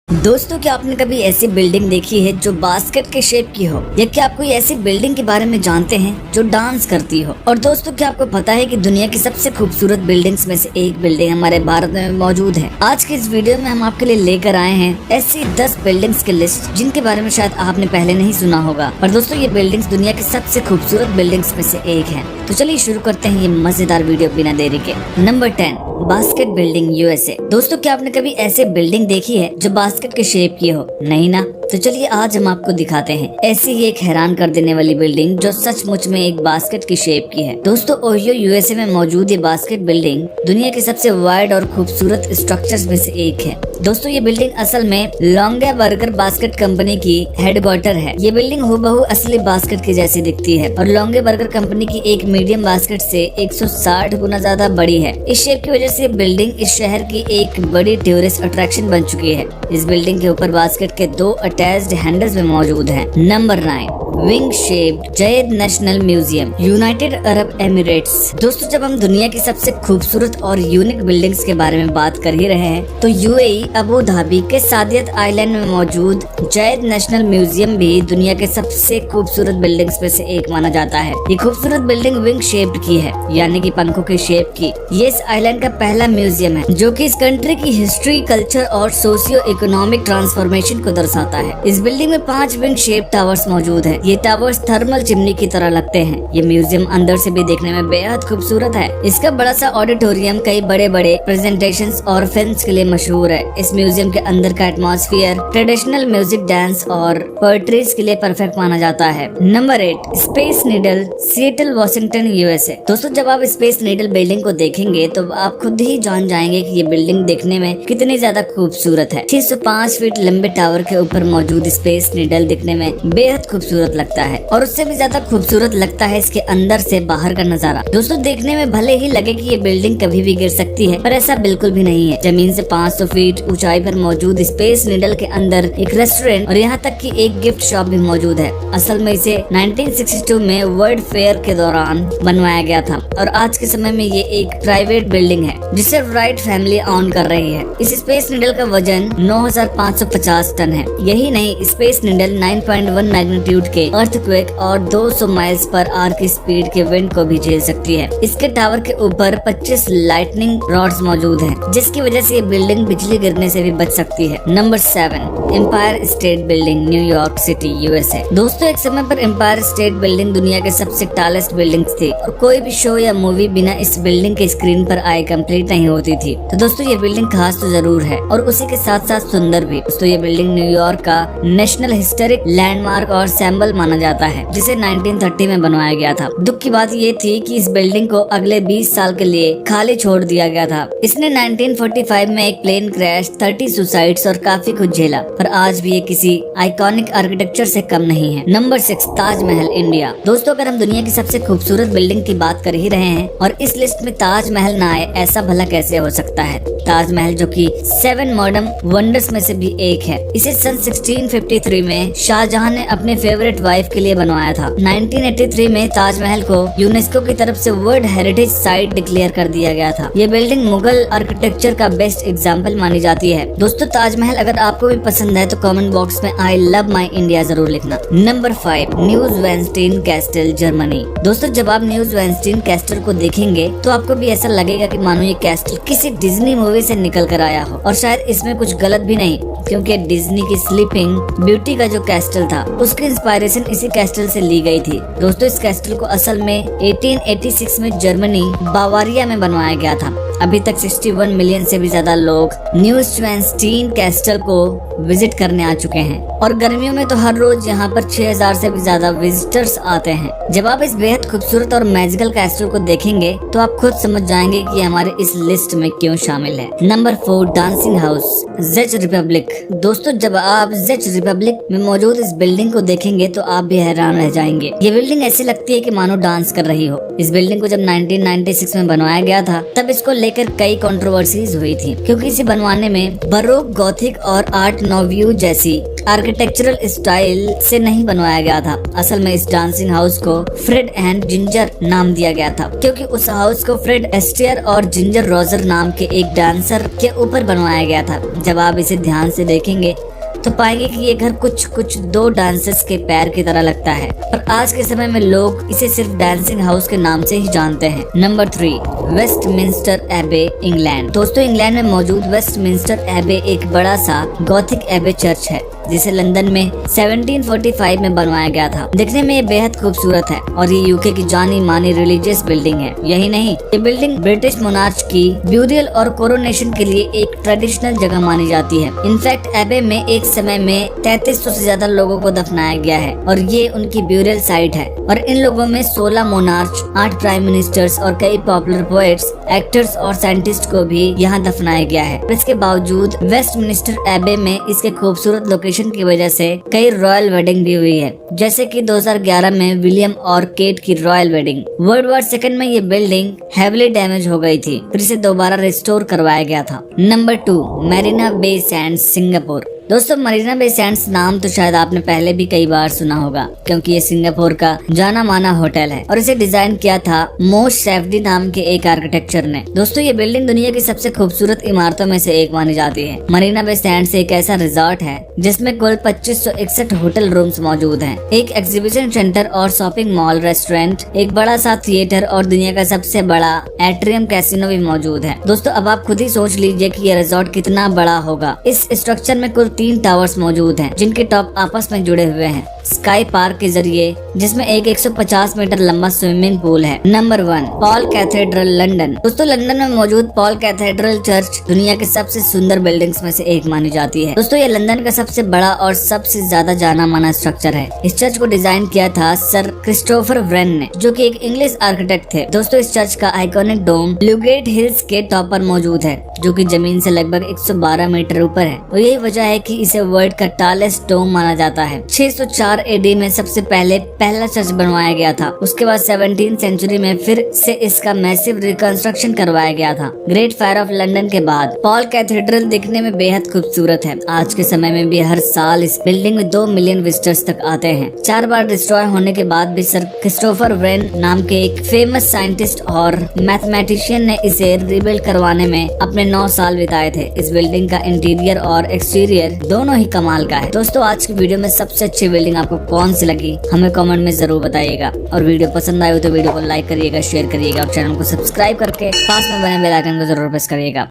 दोस्तों, क्या आपने कभी ऐसी बिल्डिंग देखी है जो बास्केट के शेप की हो, या क्या आप कोई ऐसी बिल्डिंग के बारे में जानते हैं जो डांस करती हो? और दोस्तों, क्या आपको पता है कि दुनिया की सबसे खूबसूरत बिल्डिंग्स में से एक बिल्डिंग हमारे भारत में मौजूद है। आज के इस वीडियो में हम आपके लिए लेकर आए हैं ऐसी 10 बिल्डिंग्स की लिस्ट जिनके बारे में शायद आपने पहले नहीं सुना होगा। और दोस्तों, ये बिल्डिंग्स दुनिया की सबसे खूबसूरत बिल्डिंग्स में से एक है। तो चलिए शुरू करते हैं ये मजेदार वीडियो बिना देरी के। Number 10, basket building USA. दोस्तों, क्या आपने कभी ऐसे बिल्डिंग देखी है जो बास्केट के शेप की हो? नहीं ना? तो चलिए आज हम आपको दिखाते हैं ऐसी ही एक हैरान कर देने वाली बिल्डिंग जो सचमुच में एक बास्केट की शेप की है। दोस्तों, ओहियो यूएसए में मौजूद ये बास्केट बिल्डिंग दुनिया के सबसे वाइड और खूबसूरत स्ट्रक्चर्स में से एक है। दोस्तों, ये बिल्डिंग असल में लॉन्गेबर्गर बास्केट कंपनी की हेडक्वार्टर है। ये बिल्डिंग हूबहू असली बास्केट की जैसी दिखती है और लॉन्गेबर्गर कंपनी की एक मीडियम बास्केट से 160 गुना ज्यादा बड़ी है। इस शेप की वजह से बिल्डिंग इस शहर की एक बड़ी टूरिस्ट अट्रैक्शन बन चुकी है। इस बिल्डिंग के ऊपर बास्केट के 2 अटैच्ड हैंडल्स में मौजूद हैं। Number 9, wing shaped Zayed national museum, United Arab Emirates. दोस्तों, जब हम दुनिया की सबसे खूबसूरत और यूनिक बिल्डिंग्स के बारे में बात कर ही रहे हैं, तो यूएई अबू धाबी के सादियत आइलैंड में मौजूद जयेद नेशनल म्यूजियम भी दुनिया के सबसे खूबसूरत बिल्डिंग्स में से एक माना जाता है। ये खूबसूरत बिल्डिंग विंग शेप्ड की है, यानी कि पंखों के शेप की। ये इस आइलैंड का पहला म्यूजियम है जो कि इस कंट्री की हिस्ट्री, कल्चर और सोशियो इकोनॉमिक ट्रांसफॉर्मेशन को दर्शाता है। इस बिल्डिंग में 5 विंग शेप टावर्स मौजूद है। ये टावर्स थर्मल चिमनी की तरह लगते हैं। ये म्यूजियम अंदर से भी देखने में बेहद खूबसूरत है। इसका बड़ा सा ऑडिटोरियम कई बड़े बड़े प्रेजेंटेशंस और फिल्म्स के लिए मशहूर है। इस म्यूजियम के अंदर का एटमॉस्फेयर ट्रेडिशनल म्यूजिक, डांस और पोएट्रीज के लिए परफेक्ट माना जाता है। Number 8, space needle, Seattle, Washington, USA. दोस्तों, जब आप स्पेस नीडल बिल्डिंग को देखेंगे तो आप खुद ही जान जाएंगे कि ये बिल्डिंग देखने में कितनी ज्यादा खूबसूरत है। 605 फीट लंबे टावर के ऊपर मौजूद स्पेस नीडल दिखने में बेहद खूबसूरत लगता है और उससे भी ज्यादा खूबसूरत लगता है इसके अंदर से बाहर का नजारा। दोस्तों, देखने में भले ही लगे कि ये बिल्डिंग कभी भी गिर सकती है, पर ऐसा बिल्कुल भी नहीं है। जमीन से 500 फीट ऊंचाई पर मौजूद स्पेस नीडल के अंदर एक रेस्टोरेंट और यहाँ तक कि एक गिफ्ट शॉप भी मौजूद है। असल में इसे 1962 में वर्ल्ड फेयर के दौरान बनवाया गया था और आज के समय में ये एक प्राइवेट बिल्डिंग है जिसे राइट फैमिली ऑन कर रही है। इस स्पेस नीडल का वजन 9550 टन है। यही नहीं, स्पेस नीडल 9.1 मैग्नीट्यूड के अर्थक्वेक और 200 माइल्स पर आवर की स्पीड के विंड को भी झेल सकती है। इसके टावर के ऊपर 25 लाइटनिंग रॉड्स मौजूद हैं, जिसकी वजह से ये बिल्डिंग बिजली गिरने से भी बच सकती है। Number 7, Empire State Building, New York City, USA. दोस्तों, एक समय पर एम्पायर स्टेट बिल्डिंग दुनिया के सबसे टॉलेस्ट बिल्डिंग्स थी और कोई भी शो या मूवी बिना इस बिल्डिंग के स्क्रीन पर आए कंप्लीट नहीं होती थी। तो दोस्तों, ये बिल्डिंग खास तो जरूर है और उसी के साथ साथ सुंदर भी। दोस्तों, ये बिल्डिंग न्यूयॉर्क का नेशनल हिस्टोरिक लैंडमार्क और सिंबल माना जाता है, जिसे 1930 में बनवाया गया था। दुख की बात ये थी कि इस बिल्डिंग को अगले 20 साल के लिए खाली छोड़ दिया गया था। इसने 1945 में एक प्लेन क्रैश, 30 सुसाइड्स और काफी कुछ झेला, पर आज भी ये किसी आइकॉनिक आर्किटेक्चर से कम नहीं है। Number 6, Taj Mahal, India. दोस्तों, अगर हम दुनिया की सबसे खूबसूरत बिल्डिंग की बात कर ही रहे हैं और इस लिस्ट में ताजमहल ना आए, ऐसा भला कैसे हो सकता है? ताजमहल, जो कि 7 मॉडर्न वंडर्स में से भी एक है, इसे सन 1653 में शाहजहां ने अपने फेवरेट वाइफ के लिए बनवाया था। 1983 में ताजमहल को यूनेस्को की तरफ से वर्ल्ड हेरिटेज साइट डिक्लेयर कर दिया गया था। ये बिल्डिंग मुगल आर्किटेक्चर का बेस्ट एग्जाम्पल मानी जाती है। दोस्तों, ताजमहल अगर आपको भी पसंद है तो कमेंट बॉक्स में आई लव माई इंडिया जरूर लिखना। Number 5, Neuschwanstein castle, Germany. दोस्तों, जब आप न्यूज़वेंस्टीन कैस्टल को देखेंगे तो आपको भी ऐसा लगेगा कि मानो ये कैस्टल किसी डिज्नी मूवी से निकल कर आया हो। और शायद इसमें कुछ गलत भी नहीं, क्योंकि डिज्नी की स्लीपिंग ब्यूटी का जो कैस्टल था उसकी इंस्पायरेशन इसी कैस्टल से ली गई थी। दोस्तों, इस कैस्टल को असल में 1886 में जर्मनी बावारिया में बनवाया गया था। अभी तक 61 मिलियन से भी ज्यादा लोग न्यूज़वेंस्टीन कैस्टल को विजिट करने आ चुके हैं और गर्मियों में तो हर रोज यहाँ पर 6000 से भी ज्यादा विजिटर्स आते हैं। जब आप इस बेहद खूबसूरत और मैजिकल कैस्टल को देखेंगे तो आप खुद समझ जाएंगे कि हमारे इस लिस्ट में क्यों शामिल है। Number 4, dancing house, Czech Republic. दोस्तों, जब आप जेच रिपब्लिक में मौजूद इस बिल्डिंग को देखेंगे तो आप भी हैरान रह जाएंगे। ये बिल्डिंग ऐसी लगती है कि मानो डांस कर रही हो। इस बिल्डिंग को जब 1996 में बनवाया गया था तब इसको लेकर कई कंट्रोवर्सीज हुई थी, क्योंकि इसे बनवाने में बरोक, गॉथिक और आर्ट नोव्यू जैसी आर्किटेक्चरल स्टाइल से नहीं बनवाया गया था। असल में इस डांसिंग हाउस को फ्रेड एंड जिंजर नाम दिया गया था, क्योंकि उस हाउस को फ्रेड एस्टेयर और जिंजर रोजर नाम के एक डांसर के ऊपर बनवाया गया था। जब आप इसे ध्यान से देखेंगे तो पाएंगे कि ये घर कुछ दो डांसर्स के पैर की तरह लगता है, पर आज के समय में लोग इसे सिर्फ डांसिंग हाउस के नाम से ही जानते हैं। नंबर 3, वेस्टमिंस्टर एबे, इंग्लैंड। दोस्तों, इंग्लैंड में मौजूद वेस्टमिंस्टर एबे एक बड़ा सा गॉथिक एबे चर्च है, जिसे लंदन में 1745 में बनवाया गया था। दिखने में ये बेहद खूबसूरत है और ये यूके की जानी मानी रिलीजियस बिल्डिंग है। यही नहीं, ये बिल्डिंग ब्रिटिश मोनार्च की ब्यूरियल और कोरोनेशन के लिए एक ट्रेडिशनल जगह मानी जाती है। इनफैक्ट एबे में एक समय में 3300 से ज्यादा लोगों को दफनाया गया है और ये उनकी ब्यूरियल साइट है। और इन लोगों में 16 मोनार्च, 8 प्राइम मिनिस्टर्स और कई पॉपुलर पोएट्स, एक्टर्स और साइंटिस्ट को भी यहाँ दफनाया गया है। इसके बावजूद वेस्टमिंस्टर एबे में इसके खूबसूरत लोकेशन की वजह से कई रॉयल वेडिंग भी हुई है, जैसे कि 2011 में विलियम और केट की royal wedding. World war second में ये बिल्डिंग हेवली डैमेज हो गई थी, फिर इसे दोबारा रिस्टोर करवाया गया था। Number 2, Marina Bay Sands, Singapore. दोस्तों, मरीना बे सैंड्स नाम तो शायद आपने पहले भी कई बार सुना होगा, क्योंकि ये सिंगापुर का जाना माना होटल है और इसे डिजाइन किया था मोश सैफडी नाम के एक आर्किटेक्चर ने। दोस्तों, ये बिल्डिंग दुनिया की सबसे खूबसूरत इमारतों में से एक मानी जाती है। मरीना बे सैंड्स एक ऐसा रिजॉर्ट है जिसमें कुल 2561 होटल रूम्स मौजूद हैं, एक एग्जीबिशन सेंटर और शॉपिंग मॉल, रेस्टोरेंट, एक बड़ा सा थिएटर और दुनिया का सबसे बड़ा एट्रियम कैसीनो भी मौजूद है। दोस्तों, अब आप खुद ही सोच लीजिए कि ये रिजॉर्ट कितना बड़ा होगा। इस स्ट्रक्चर में कुल 3 टावर्स मौजूद हैं, जिनके टॉप आपस में जुड़े हुए हैं स्काई पार्क के जरिए, जिसमें एक 150 मीटर लंबा स्विमिंग पूल है। Number 1, Paul cathedral, London. दोस्तों, लंदन में मौजूद पॉल कैथेड्रल चर्च दुनिया के सबसे सुंदर बिल्डिंग्स में से एक मानी जाती है। दोस्तों, ये लंदन का सबसे बड़ा और सबसे ज्यादा जाना माना स्ट्रक्चर है। इस चर्च को डिजाइन किया था सर क्रिस्टोफर व्रेन ने, जो कि एक इंग्लिश आर्किटेक्ट थे। दोस्तों, इस चर्च का आइकॉनिक डोम ल्यूगेट हिल्स के टॉप पर मौजूद है, जो कि जमीन से लगभग 112 मीटर ऊपर है और यही वजह है कि इसे वर्ल्ड का टालेस्ट डोम माना जाता है। 604 एडी में सबसे पहला चर्च बनवाया गया था। उसके बाद 17वीं सेंचुरी में फिर से इसका मैसिव रिकंस्ट्रक्शन करवाया गया था। ग्रेट फायर ऑफ लंदन के बाद पॉल कैथेड्रल दिखने में बेहद खूबसूरत है। आज के समय में भी हर साल इस बिल्डिंग में 2 मिलियन विजिटर्स तक आते हैं। 4 बार डिस्ट्रॉय होने के बाद भी सर क्रिस्टोफर व्रेन नाम के एक फेमस साइंटिस्ट और मैथमेटिशियन ने इसे रिबिल्ड करवाने में अपने 9 साल बिताए थे। इस बिल्डिंग का इंटीरियर और एक्सटीरियर दोनों ही कमाल का है। दोस्तों, आज की वीडियो में सबसे अच्छी बिल्डिंग आपको कौन सी लगी हमें कमेंट में जरूर बताइएगा, और वीडियो पसंद आए हो तो वीडियो को लाइक करिएगा, शेयर करिएगा और चैनल को सब्सक्राइब करके पास में बने बेल आइकन को जरूर प्रेस करिएगा।